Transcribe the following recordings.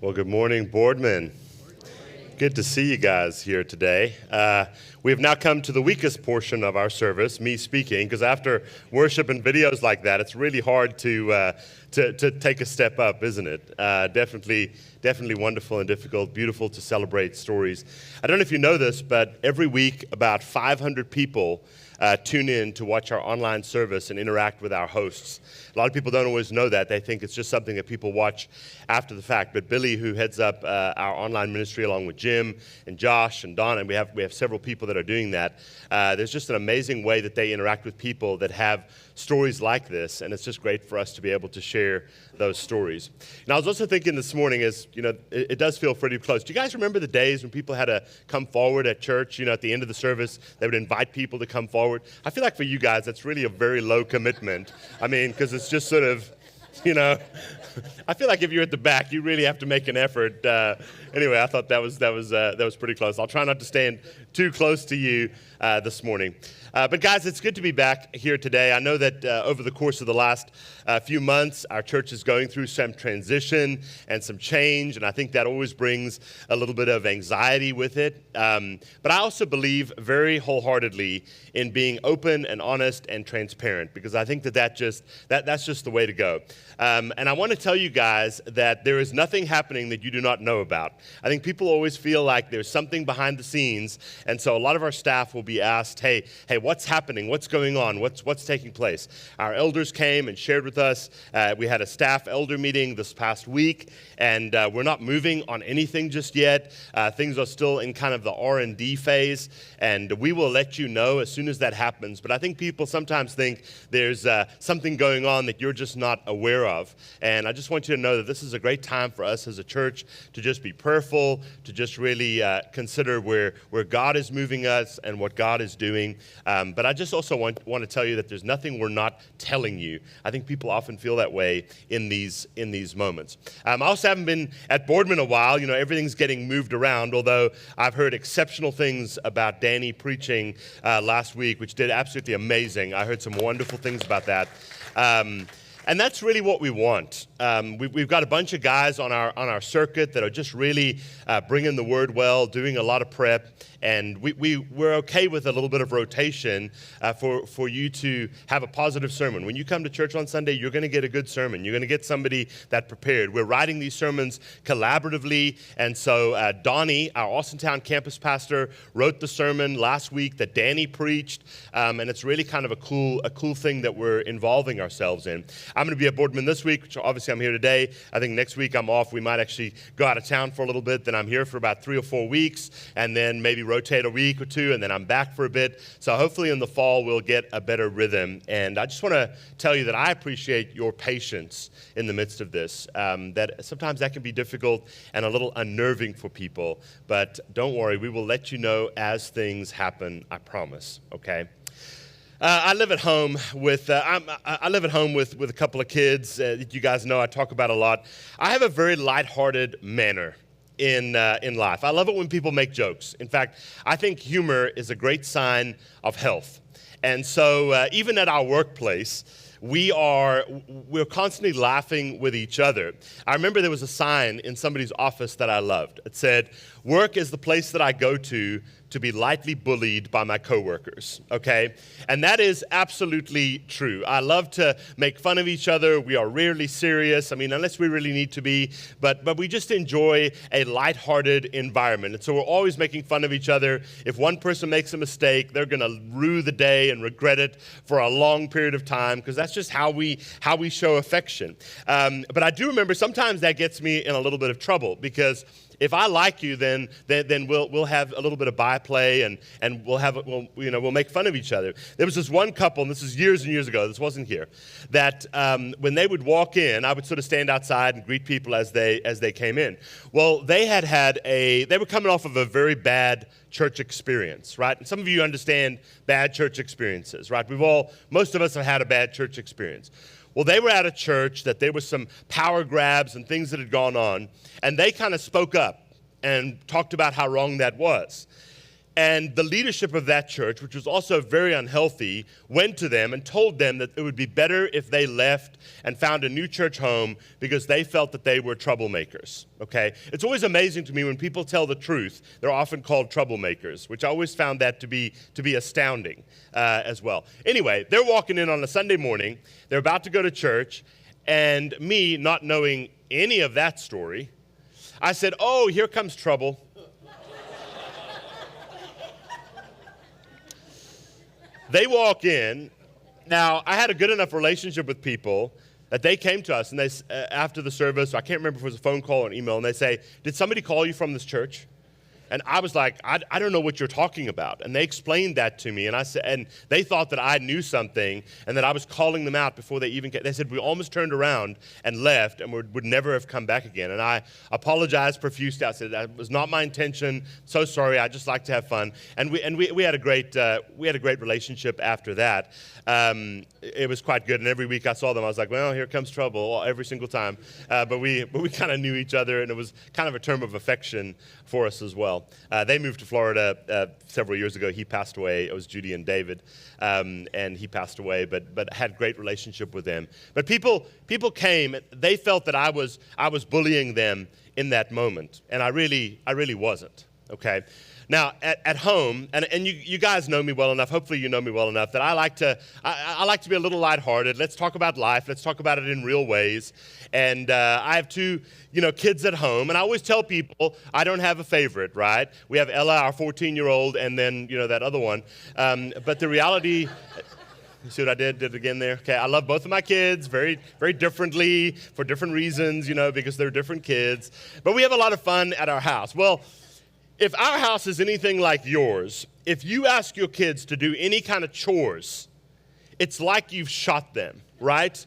Well, good morning, Boardman. Good to see you guys here today. We have now come to the weakest portion of our service, me speaking, because after worship and videos like that, it's really hard to take a step up, isn't it? Definitely wonderful and difficult, beautiful to celebrate stories. I don't know if you know this, but every week about 500 people tune in to watch our online service and interact with our hosts. A lot of people don't always know that. They think it's just something that people watch after the fact. But Billy, who heads up our online ministry along with Jim and Josh and Don, and we have several people that are doing that, there's just an amazing way that they interact with people that have stories like this, and it's just great for us to be able to share those stories. And I was also thinking this morning, it does feel pretty close. Do you guys remember the days when people had to come forward at church? At the end of the service, they would invite people to come forward. I feel like for you guys, that's really a very low commitment. I mean, because it's just sort of, I feel like if you're at the back, you really have to make an effort. Anyway, I thought that was pretty close. I'll try not to stand too close to you this morning. But guys, it's good to be back here today. I know that over the course of the last few months, our church is going through some transition and some change, and I think that always brings a little bit of anxiety with it. But I also believe very wholeheartedly in being open and honest and transparent, because I think that's just the way to go. And I want to tell you guys that there is nothing happening that you do not know about. I think people always feel like there's something behind the scenes, and so a lot of our staff will be asked, hey, what's happening? What's going on? What's taking place? Our elders came and shared with us. We had a staff elder meeting this past week, and we're not moving on anything just yet. Things are still in kind of the R&D phase, and we will let you know as soon as that happens. But I think people sometimes think there's something going on that you're just not aware of. And I just want you to know that this is a great time for us as a church to just be prayerful, to just really consider where God is moving us and what God is doing. But I just also want to tell you that there's nothing we're not telling you. I think people often feel that way in these moments. I also haven't been at Boardman a while. Everything's getting moved around, although I've heard exceptional things about Danny preaching last week, which did absolutely amazing. I heard some wonderful things about that. And that's really what we want. We've got a bunch of guys on our circuit that are just really bringing the word well, doing a lot of prep, and we're okay with a little bit of rotation for you to have a positive sermon. When you come to church on Sunday, you're going to get a good sermon. You're going to get somebody that prepared. We're writing these sermons collaboratively, and so Donnie, our Austintown campus pastor, wrote the sermon last week that Danny preached, and it's really kind of a cool thing that we're involving ourselves in. I'm going to be at Boardman this week, which obviously I'm here today. I think next week I'm off. We might actually go out of town for a little bit. Then I'm here for about 3 or 4 weeks, and then maybe rotate a week or two, and then I'm back for a bit. So hopefully in the fall we'll get a better rhythm. And I just want to tell you that I appreciate your patience in the midst of this. That sometimes that can be difficult and a little unnerving for people. But don't worry, we will let you know as things happen, I promise, okay? I live at home with a couple of kids that you guys know I talk about a lot. I have a very lighthearted manner in life. I love it when people make jokes. In fact, I think humor is a great sign of health. And so even at our workplace, we're constantly laughing with each other. I remember there was a sign in somebody's office that I loved. It said, "Work is the place that I go to be lightly bullied by my coworkers," okay? And that is absolutely true. I love to make fun of each other. We are rarely serious, unless we really need to be, but we just enjoy a lighthearted environment. And so we're always making fun of each other. If one person makes a mistake, they're going to rue the day and regret it for a long period of time, because that's just how we show affection. But I do remember sometimes that gets me in a little bit of trouble, because if I like you, then we'll have a little bit of byplay and we'll make fun of each other. There was this one couple, and this is years and years ago. This wasn't here. That when they would walk in, I would sort of stand outside and greet people as they came in. Well, they were coming off of a very bad church experience, right? And some of you understand bad church experiences, right? Most of us have had a bad church experience. Well, they were at a church that there was some power grabs and things that had gone on, and they kind of spoke up and talked about how wrong that was. And the leadership of that church, which was also very unhealthy, went to them and told them that it would be better if they left and found a new church home because they felt that they were troublemakers, okay? It's always amazing to me when people tell the truth. They're often called troublemakers, which I always found that to be astounding as well. Anyway, they're walking in on a Sunday morning. They're about to go to church, and me, not knowing any of that story, I said, "Oh, here comes trouble." They walk in. Now, I had a good enough relationship with people that they came to us, and they after the service, I can't remember if it was a phone call or an email, and they say, "Did somebody call you from this church?" And I was like, I don't know what you're talking about. And they explained that to me, and I said, and they thought that I knew something and that I was calling them out before they even came. They said, "We almost turned around and left and would never have come back again." And I apologized profusely. I said, "That was not my intention. So sorry. I just like to have fun." And we had a great relationship after that. It was quite good. And every week I saw them, I was like, "Well, here comes trouble," every single time. But we kind of knew each other, and it was kind of a term of affection for us as well. They moved to Florida several years ago. He passed away. It was Judy and David, and he passed away. But had great relationship with them. But people came. They felt that I was bullying them in that moment, and I really wasn't. Okay. Now, at home, and you guys know me well enough, hopefully you know me well enough, that I like to be a little lighthearted. Let's talk about life. Let's talk about it in real ways. And I have two, kids at home, and I always tell people I don't have a favorite, right? We have Ella, our 14-year-old, and then, that other one. But the reality... You see what I did it again there? Okay, I love both of my kids very, very differently for different reasons, because they're different kids. But we have a lot of fun at our house. Well, if our house is anything like yours, if you ask your kids to do any kind of chores, it's like you've shot them, right?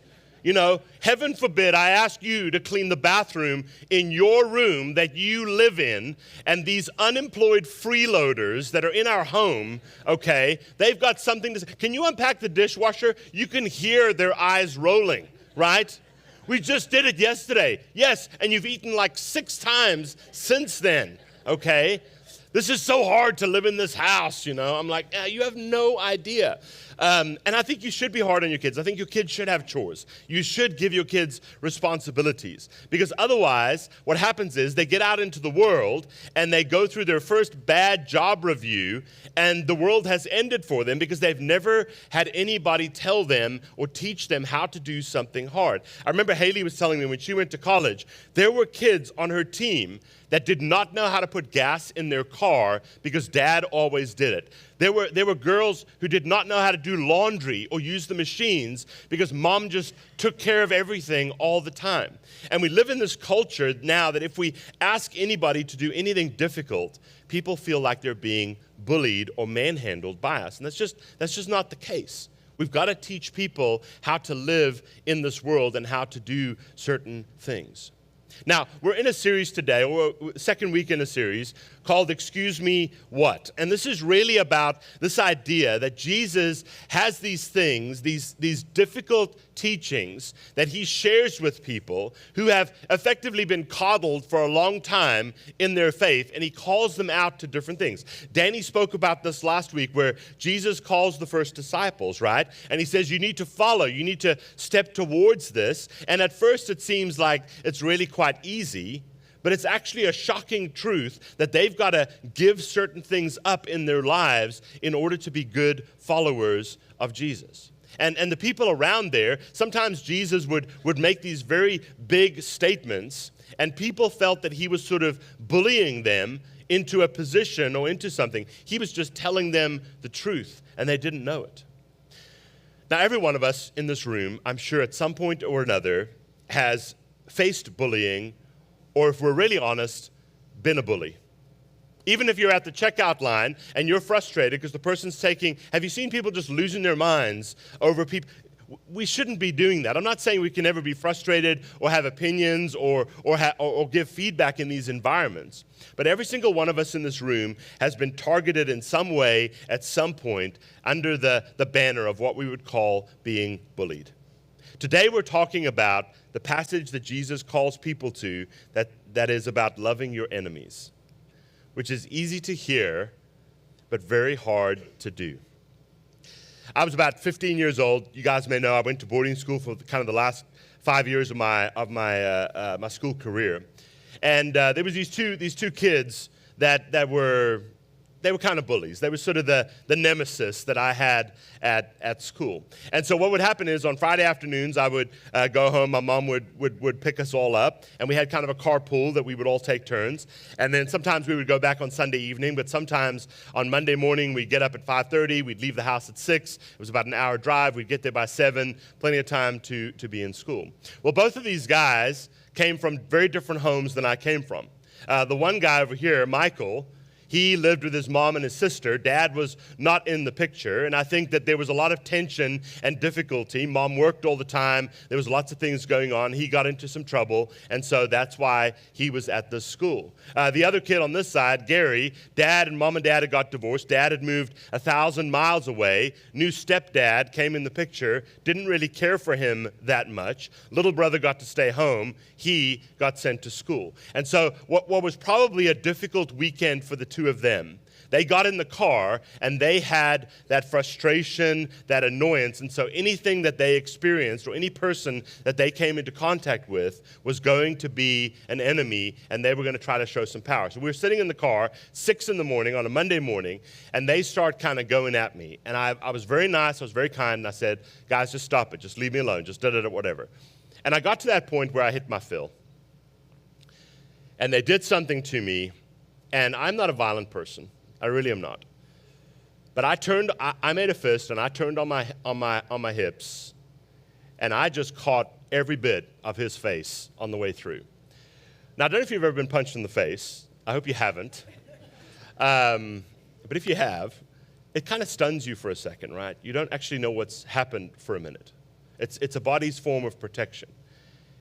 Heaven forbid I ask you to clean the bathroom in your room that you live in, and these unemployed freeloaders that are in our home, okay, they've got something to say. Can you unpack the dishwasher? You can hear their eyes rolling, right? We just did it yesterday. Yes, and you've eaten like 6 times since then, okay? This is so hard to live in this house, I'm like, you have no idea. And I think you should be hard on your kids. I think your kids should have chores. You should give your kids responsibilities. Because otherwise, what happens is they get out into the world and they go through their first bad job review, and the world has ended for them because they've never had anybody tell them or teach them how to do something hard. I remember Haley was telling me when she went to college, there were kids on her team that did not know how to put gas in their car because dad always did it. There were girls who did not know how to do laundry or use the machines because mom just took care of everything all the time. And we live in this culture now that if we ask anybody to do anything difficult, people feel like they're being bullied or manhandled by us. And that's just not the case. We've got to teach people how to live in this world and how to do certain things. Now, we're in a series today, or second week in a series, called Excuse Me What? And this is really about this idea that Jesus has these things, these difficult teachings that he shares with people who have effectively been coddled for a long time in their faith, and he calls them out to different things. Danny spoke about this last week where Jesus calls the first disciples, right? And he says, you need to follow, you need to step towards this. And at first it seems like it's really quite easy, but it's actually a shocking truth that they've got to give certain things up in their lives in order to be good followers of Jesus. And the people around there, sometimes Jesus would make these very big statements, and people felt that he was sort of bullying them into a position or into something. He was just telling them the truth, and they didn't know it. Now, every one of us in this room, I'm sure at some point or another, has faced bullying, or if we're really honest, been a bully. Even if you're at the checkout line and you're frustrated because the person's have you seen people just losing their minds over people? We shouldn't be doing that. I'm not saying we can never be frustrated or have opinions or give feedback in these environments. But every single one of us in this room has been targeted in some way at some point under the banner of what we would call being bullied. Today we're talking about the passage that Jesus calls people to that is about loving your enemies, which is easy to hear, but very hard to do. I was about 15 years old. You guys may know I went to boarding school for kind of the last 5 years of my school career, and there was these two kids that were kind of bullies. They were sort of the nemesis that I had at school. And so what would happen is on Friday afternoons, I would go home. My mom would pick us all up, and we had kind of a carpool that we would all take turns. And then sometimes we would go back on Sunday evening, but sometimes on Monday morning, we'd get up at 5:30. We'd leave the house at 6. It was about an hour drive. We'd get there by 7, plenty of time to be in school. Well, both of these guys came from very different homes than I came from. The one guy over here, Michael, he lived with his mom and his sister. Dad was not in the picture, and I think that there was a lot of tension and difficulty. Mom worked all the time. There was lots of things going on. He got into some trouble, and so that's why he was at this school. The other kid on this side, Gary, Mom and Dad had got divorced. Dad had moved 1,000 miles away. New stepdad came in the picture, didn't really care for him that much. Little brother got to stay home. He got sent to school. And so what was probably a difficult weekend for the two of them, they got in the car and they had that frustration, that annoyance. And so anything that they experienced or any person that they came into contact with was going to be an enemy, and they were going to try to show some power. So we were sitting in the car, 6 in the morning on a Monday morning, and they start kind of going at me. And I was very nice, I was very kind, and I said, guys, just stop it. Just leave me alone. Just da-da-da, whatever. And I got to that point where I hit my fill. And they did something to me. And I'm not a violent person. I really am not. But I made a fist, and I turned on my hips, and I just caught every bit of his face on the way through. Now, I don't know if you've ever been punched in the face. I hope you haven't. But if you have, it kind of stuns you for a second, right? You don't actually know what's happened for a minute. It's a body's form of protection.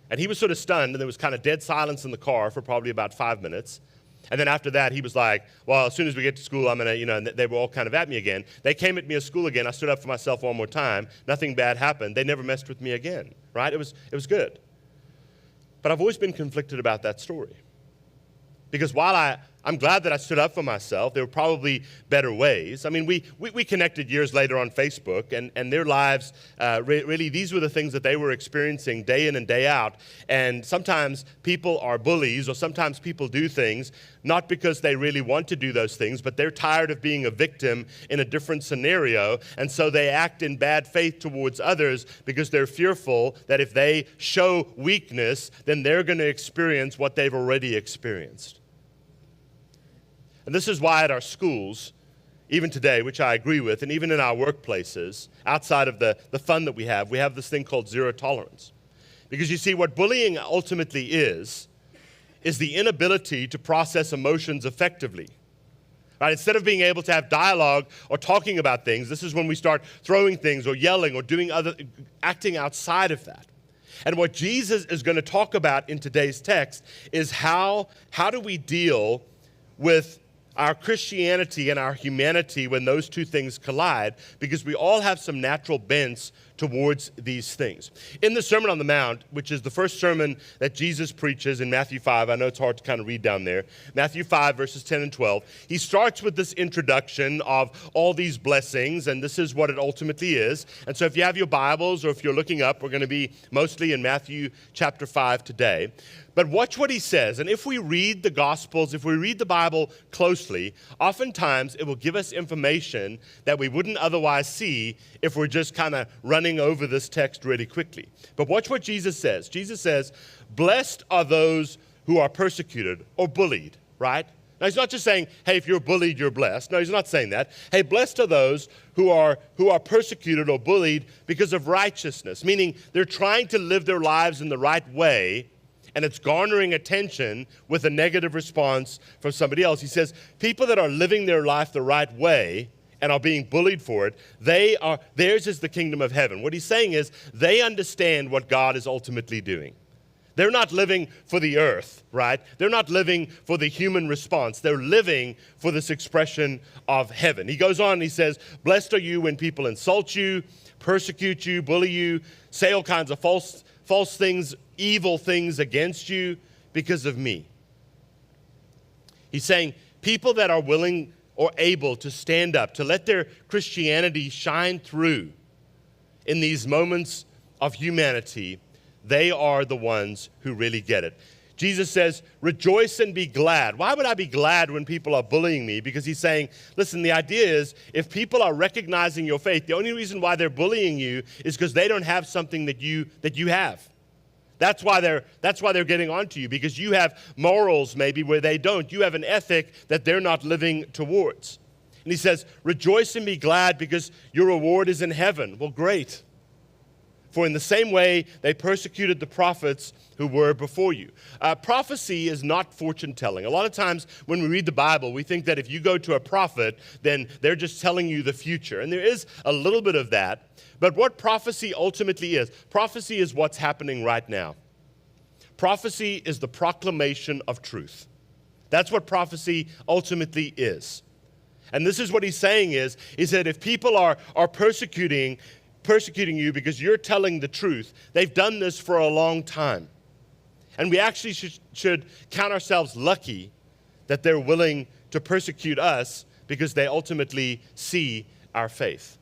And he was sort of stunned, and there was kind of dead silence in the car for probably about 5 minutes. And then after that, he was like, well, as soon as we get to school, I'm going to, and they were all kind of at me again. They came at me at school again. I stood up for myself one more time. Nothing bad happened. They never messed with me again, right? It was good. But I've always been conflicted about that story. Because while I'm glad that I stood up for myself, there were probably better ways. I mean, we connected years later on Facebook, and their lives, really, these were the things that they were experiencing day in and day out. And sometimes people are bullies, or sometimes people do things, not because they really want to do those things, but they're tired of being a victim in a different scenario, and so they act in bad faith towards others because they're fearful that if they show weakness, then they're going to experience what they've already experienced. And this is why at our schools, even today, which I agree with, and even in our workplaces, outside of the fun that we have this thing called zero tolerance. Because you see, what bullying ultimately is the inability to process emotions effectively. Right? Instead of being able to have dialogue or talking about things, this is when we start throwing things or yelling or acting outside of that. And what Jesus is going to talk about in today's text is how do we deal with our Christianity and our humanity when those two things collide, because we all have some natural bents towards these things. In the Sermon on the Mount, which is the first sermon that Jesus preaches in Matthew 5, I know it's hard to kind of read down there, Matthew 5, verses 10 and 12, he starts with this introduction of all these blessings, and this is what it ultimately is. And so if you have your Bibles or if you're looking up, we're going to be mostly in Matthew chapter 5 today. But watch what he says. And if we read the Gospels, if we read the Bible closely, oftentimes it will give us information that we wouldn't otherwise see if we're just kind of running over this text really quickly. But watch what Jesus says. Jesus says, blessed are those who are persecuted or bullied, right? Now, he's not just saying, hey, if you're bullied, you're blessed. No, he's not saying that. Hey, blessed are those who are persecuted or bullied because of righteousness, meaning they're trying to live their lives in the right way, and it's garnering attention with a negative response from somebody else. He says, people that are living their life the right way and are being bullied for it, theirs is the kingdom of heaven. What he's saying is they understand what God is ultimately doing. They're not living for the earth, right? They're not living for the human response. They're living for this expression of heaven. He goes on and he says, blessed are you when people insult you, persecute you, bully you, say all kinds of false things, evil things against you because of me. He's saying people that are willing or able to stand up, to let their Christianity shine through in these moments of humanity, they are the ones who really get it. Jesus says, rejoice and be glad. Why would I be glad when people are bullying me? Because he's saying, listen, the idea is if people are recognizing your faith, the only reason why they're bullying you is because they don't have something that you have. That's why they're getting onto you, because you have morals maybe where they don't. You have an ethic that they're not living towards. And he says, rejoice and be glad because your reward is in heaven. Well, great. For in the same way they persecuted the prophets who were before you. Prophecy is not fortune telling. A lot of times when we read the Bible, we think that if you go to a prophet, then they're just telling you the future. And there is a little bit of that. But what prophecy ultimately is what's happening right now. Prophecy is the proclamation of truth. That's what prophecy ultimately is. And this is what he's saying is that if people are persecuting you because you're telling the truth, they've done this for a long time. And we actually should count ourselves lucky that they're willing to persecute us because they ultimately see our faith.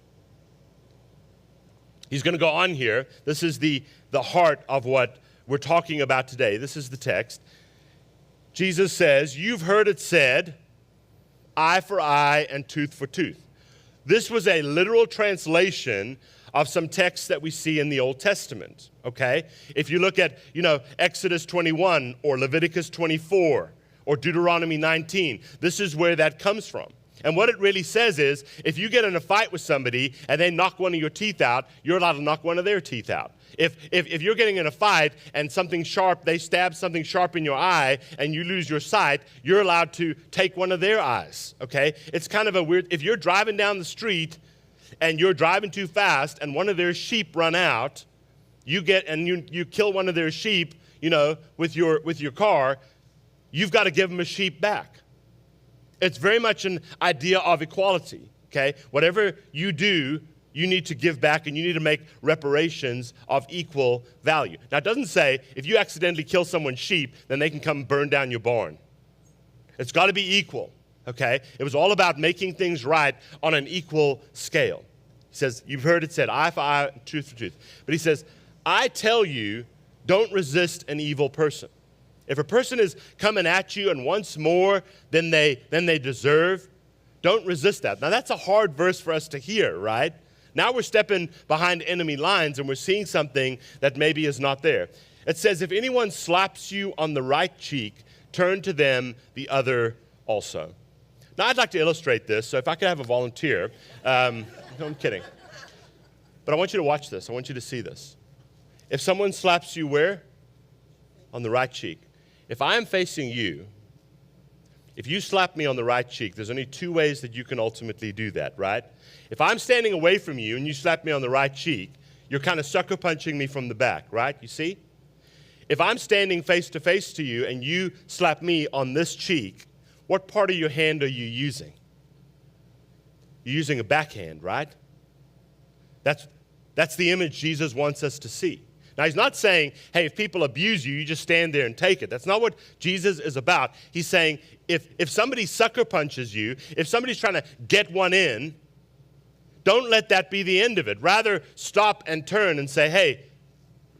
He's going to go on here. This is the heart of what we're talking about today. This is the text. Jesus says, you've heard it said, eye for eye and tooth for tooth. This was a literal translation of some texts that we see in the Old Testament, okay? If you look at, Exodus 21 or Leviticus 24 or Deuteronomy 19, this is where that comes from. And what it really says is, if you get in a fight with somebody and they knock one of your teeth out, you're allowed to knock one of their teeth out. If you're getting in a fight and something sharp, they stab something sharp in your eye and you lose your sight, you're allowed to take one of their eyes, okay? It's kind of a weird, if you're driving down the street and you're driving too fast and one of their sheep run out, you kill one of their sheep, with your car, you've got to give them a sheep back. It's very much an idea of equality, okay? Whatever you do, you need to give back and you need to make reparations of equal value. Now, it doesn't say if you accidentally kill someone's sheep, then they can come burn down your barn. It's got to be equal, okay? It was all about making things right on an equal scale. He says, you've heard it said, eye for eye, tooth for tooth. But he says, I tell you, don't resist an evil person. If a person is coming at you and wants more than they deserve, don't resist that. Now, that's a hard verse for us to hear, right? Now we're stepping behind enemy lines and we're seeing something that maybe is not there. It says, if anyone slaps you on the right cheek, turn to them the other also. Now, I'd like to illustrate this, so if I could have a volunteer. No, I'm kidding. But I want you to watch this. I want you to see this. If someone slaps you where? On the right cheek. If I am facing you, if you slap me on the right cheek, there's only two ways that you can ultimately do that, right? If I'm standing away from you and you slap me on the right cheek, you're kind of sucker punching me from the back, right? You see? If I'm standing face to face to you and you slap me on this cheek, what part of your hand are you using? You're using a backhand, right? That's the image Jesus wants us to see. Now, he's not saying, hey, if people abuse you, you just stand there and take it. That's not what Jesus is about. He's saying if somebody sucker punches you, if somebody's trying to get one in, don't let that be the end of it. Rather, stop and turn and say, hey,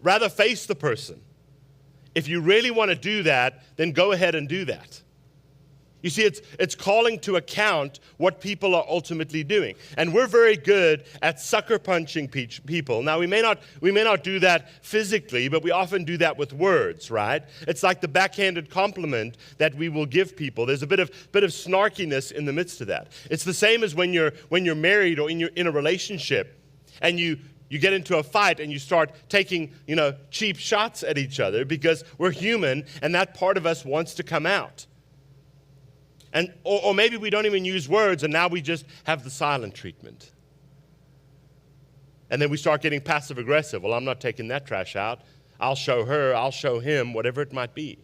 rather face the person. If you really want to do that, then go ahead and do that. You see, it's calling to account what people are ultimately doing. And we're very good at sucker punching people. Now, we may not do that physically, but we often do that with words, right? It's like the backhanded compliment that we will give people. There's a bit of snarkiness in the midst of that. It's the same as when you're married or in a relationship and you get into a fight and you start taking, cheap shots at each other because we're human and that part of us wants to come out. Or maybe we don't even use words and now we just have the silent treatment. And then we start getting passive aggressive. Well, I'm not taking that trash out. I'll show her, I'll show him, whatever it might be.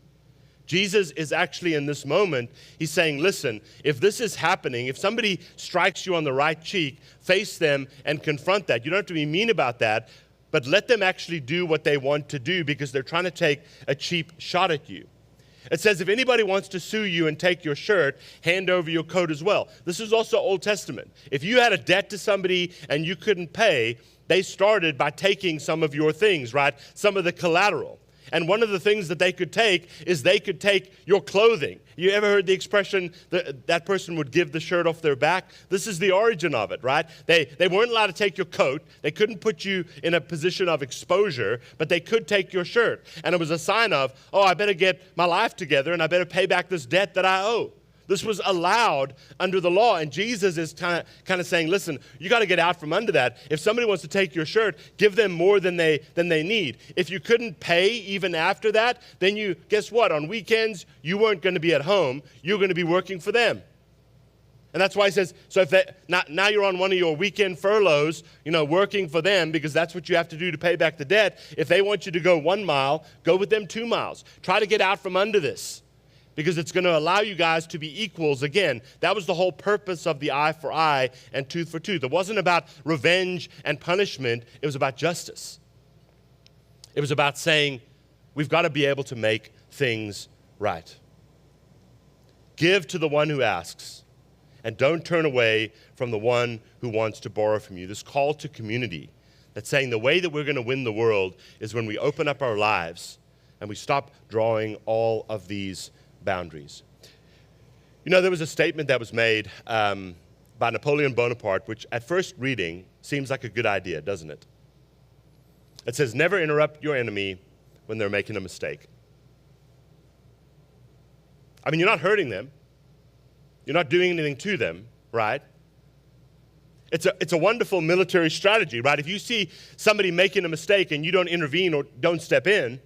Jesus is actually in this moment, he's saying, listen, if this is happening, if somebody strikes you on the right cheek, face them and confront that. You don't have to be mean about that, but let them actually do what they want to do because they're trying to take a cheap shot at you. It says, if anybody wants to sue you and take your shirt, hand over your coat as well. This is also Old Testament. If you had a debt to somebody and you couldn't pay, they started by taking some of your things, right? Some of the collateral. And one of the things that they could take is they could take your clothing. You ever heard the expression that person would give the shirt off their back? This is the origin of it, right? They weren't allowed to take your coat. They couldn't put you in a position of exposure, but they could take your shirt. And it was a sign of, oh, I better get my life together and I better pay back this debt that I owe. This was allowed under the law, and Jesus is kind of saying, listen, you got to get out from under that. If somebody wants to take your shirt, give them more than they need. If you couldn't pay even after that, then guess what? On weekends, you weren't going to be at home. You're going to be working for them. And that's why he says, so if now you're on one of your weekend furloughs, working for them because that's what you have to do to pay back the debt. If they want you to go 1 mile, go with them 2 miles. Try to get out from under this, because it's going to allow you guys to be equals again. That was the whole purpose of the eye for eye and tooth for tooth. It wasn't about revenge and punishment. It was about justice. It was about saying, we've got to be able to make things right. Give to the one who asks, and don't turn away from the one who wants to borrow from you. This call to community, that's saying the way that we're going to win the world is when we open up our lives and we stop drawing all of these boundaries. There was a statement that was made by Napoleon Bonaparte, which at first reading seems like a good idea, doesn't it? It says, never interrupt your enemy when they're making a mistake. I mean, you're not hurting them. You're not doing anything to them, right? It's a wonderful military strategy, right? If you see somebody making a mistake and you don't intervene or don't step in,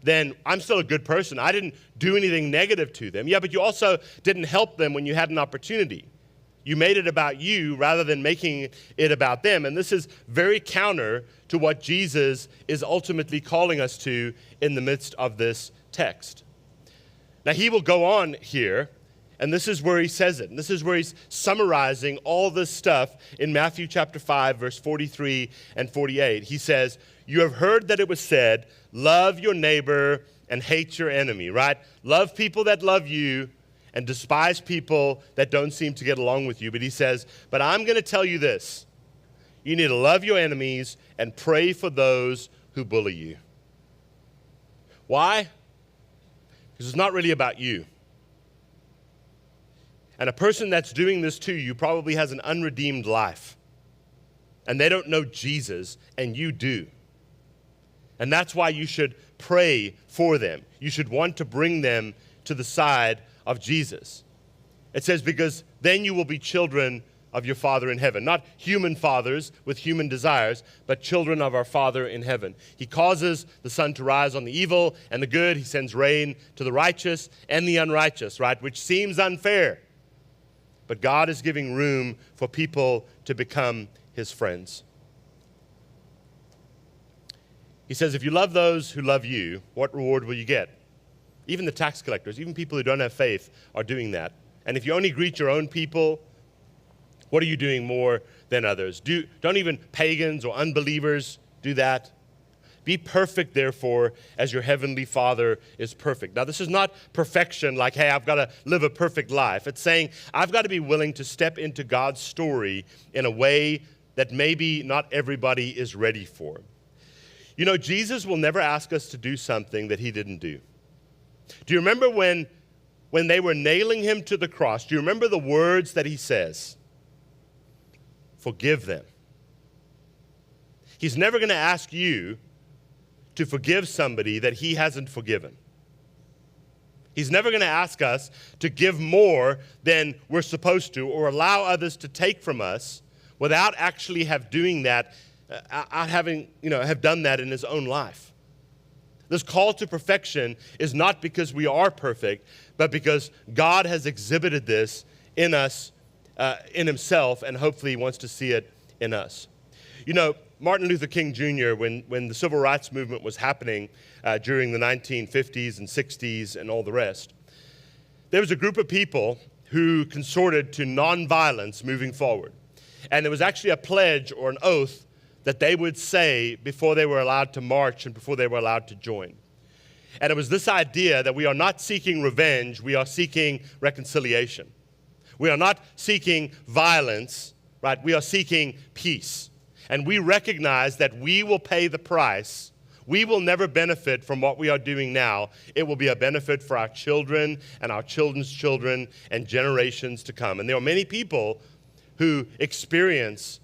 then I'm still a good person. I didn't do anything negative to them. Yeah, but you also didn't help them when you had an opportunity. You made it about you rather than making it about them. And this is very counter to what Jesus is ultimately calling us to in the midst of this text. Now, he will go on here, and this is where he says it. And this is where he's summarizing all this stuff in Matthew chapter 5, verse 43 and 48. He says, you have heard that it was said, love your neighbor and hate your enemy, right? Love people that love you and despise people that don't seem to get along with you. But he says, but I'm going to tell you this. You need to love your enemies and pray for those who bully you. Why? Because it's not really about you. And a person that's doing this to you probably has an unredeemed life. And they don't know Jesus, and you do. And that's why you should pray for them. You should want to bring them to the side of Jesus. It says, because then you will be children of your Father in heaven. Not human fathers with human desires, but children of our Father in heaven. He causes the sun to rise on the evil and the good. He sends rain to the righteous and the unrighteous, right? Which seems unfair. But God is giving room for people to become his friends. He says, if you love those who love you, what reward will you get? Even the tax collectors, even people who don't have faith are doing that. And if you only greet your own people, what are you doing more than others? Don't even pagans or unbelievers do that. Be perfect, therefore, as your heavenly Father is perfect. Now, this is not perfection like, hey, I've got to live a perfect life. It's saying I've got to be willing to step into God's story in a way that maybe not everybody is ready for. Jesus will never ask us to do something that he didn't do. Do you remember when they were nailing him to the cross? Do you remember the words that he says? Forgive them. He's never going to ask you to forgive somebody that he hasn't forgiven. He's never going to ask us to give more than we're supposed to or allow others to take from us without actually have done that in his own life. This call to perfection is not because we are perfect, but because God has exhibited this in us, in himself, and hopefully he wants to see it in us. Martin Luther King Jr., when the civil rights movement was happening during the 1950s and 60s and all the rest, there was a group of people who consorted to nonviolence moving forward. And there was actually a pledge or an oath that they would say before they were allowed to march and before they were allowed to join. And it was this idea that we are not seeking revenge, we are seeking reconciliation. We are not seeking violence, right? We are seeking peace. And we recognize that we will pay the price. We will never benefit from what we are doing now. It will be a benefit for our children and our children's children and generations to come. And there are many people who experience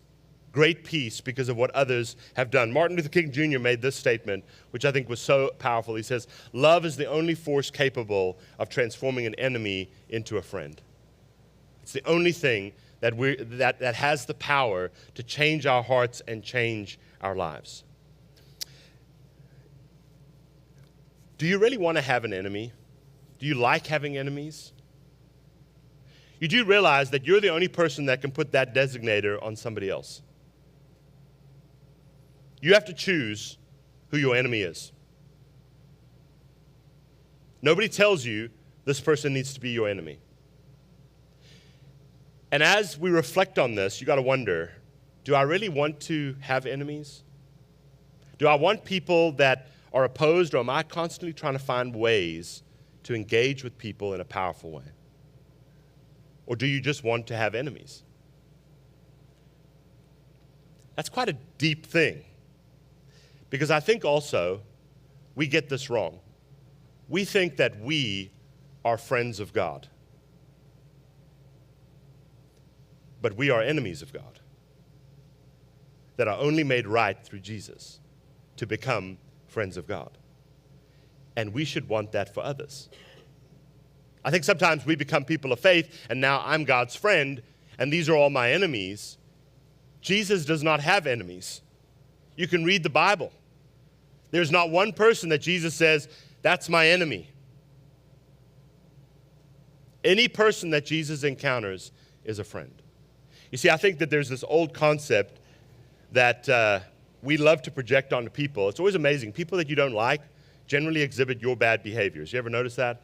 great peace because of what others have done. Martin Luther King Jr. made this statement, which I think was so powerful. He says, "Love is the only force capable of transforming an enemy into a friend." It's the only thing that has the power to change our hearts and change our lives. Do you really want to have an enemy? Do you like having enemies? You do realize that you're the only person that can put that designator on somebody else. You have to choose who your enemy is. Nobody tells you this person needs to be your enemy. And as we reflect on this, you got to wonder, do I really want to have enemies? Do I want people that are opposed, or am I constantly trying to find ways to engage with people in a powerful way? Or do you just want to have enemies? That's quite a deep thing. Because I think also we get this wrong. We think that we are friends of God. But we are enemies of God that are only made right through Jesus to become friends of God. And we should want that for others. I think sometimes we become people of faith, and now I'm God's friend, and these are all my enemies. Jesus does not have enemies. You can read the Bible. There's not one person that Jesus says, that's my enemy. Any person that Jesus encounters is a friend. You see, I think that there's this old concept that we love to project onto people. It's always amazing. People that you don't like generally exhibit your bad behaviors. You ever notice that?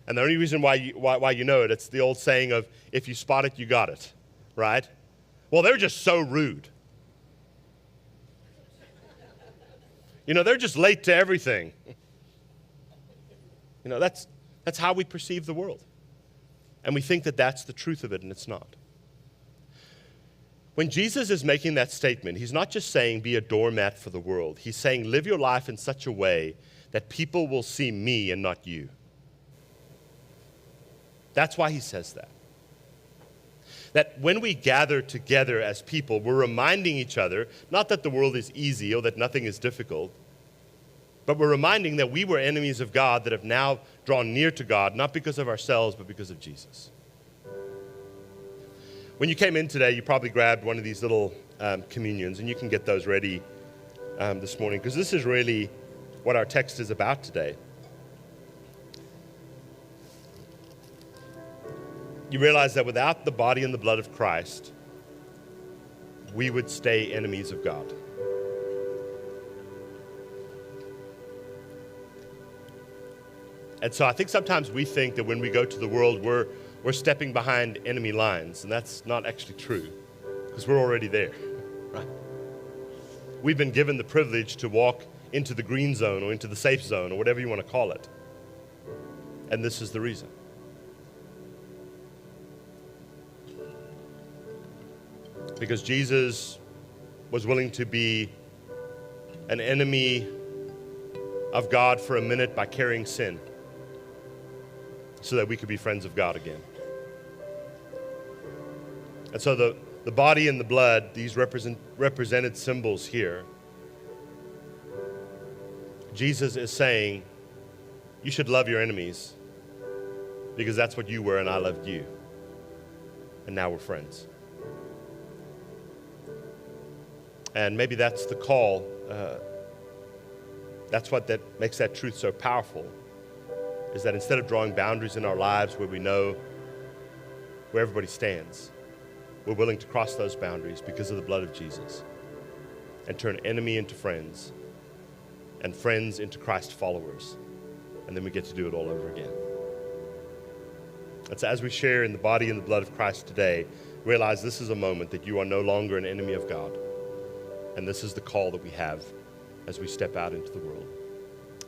And the only reason why you know it, it's the old saying of, if you spot it, you got it, right? Well, they're just so rude. You know, they're just late to everything. You know, that's how we perceive the world. And we think that that's the truth of it, and it's not. When Jesus is making that statement, he's not just saying be a doormat for the world. He's saying live your life in such a way that people will see me and not you. That's why he says that. That when we gather together as people, we're reminding each other, not that the world is easy or that nothing is difficult, but we're reminding that we were enemies of God that have now drawn near to God, not because of ourselves, but because of Jesus. When you came in today, you probably grabbed one of these little communions, and you can get those ready this morning, because this is really what our text is about today. You realize that without the body and the blood of Christ, we would stay enemies of God. And so I think sometimes we think that when we go to the world, we're stepping behind enemy lines, and that's not actually true, because we're already there, right? We've been given the privilege to walk into the green zone or into the safe zone or whatever you want to call it. And this is the reason. Because Jesus was willing to be an enemy of God for a minute by carrying sin so that we could be friends of God again. And so the body and the blood, these represented symbols here. Jesus is saying, you should love your enemies because that's what you were and I loved you. And now we're friends. And maybe that's the call. That's what that makes that truth so powerful, is that instead of drawing boundaries in our lives where we know where everybody stands, we're willing to cross those boundaries because of the blood of Jesus and turn enemy into friends and friends into Christ followers. And then we get to do it all over again. And so as we share in the body and the blood of Christ today, realize this is a moment that you are no longer an enemy of God. And this is the call that we have as we step out into the world.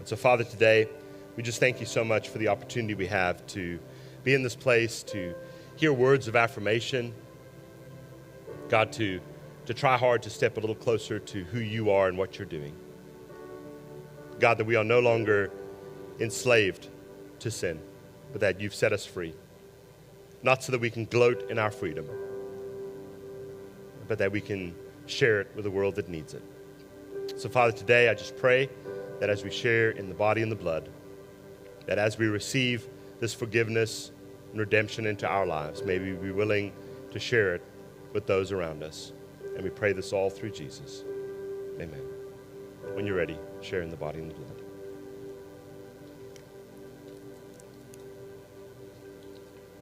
And so, Father, today, we just thank you so much for the opportunity we have to be in this place, to hear words of affirmation. God, to try hard to step a little closer to who you are and what you're doing. God, that we are no longer enslaved to sin, but that you've set us free. Not so that we can gloat in our freedom, but that we can share it with a world that needs it. So, Father, today I just pray that as we share in the body and the blood, that as we receive this forgiveness and redemption into our lives, may we be willing to share it with those around us. And we pray this all through Jesus. Amen. When you're ready, share in the body and the blood.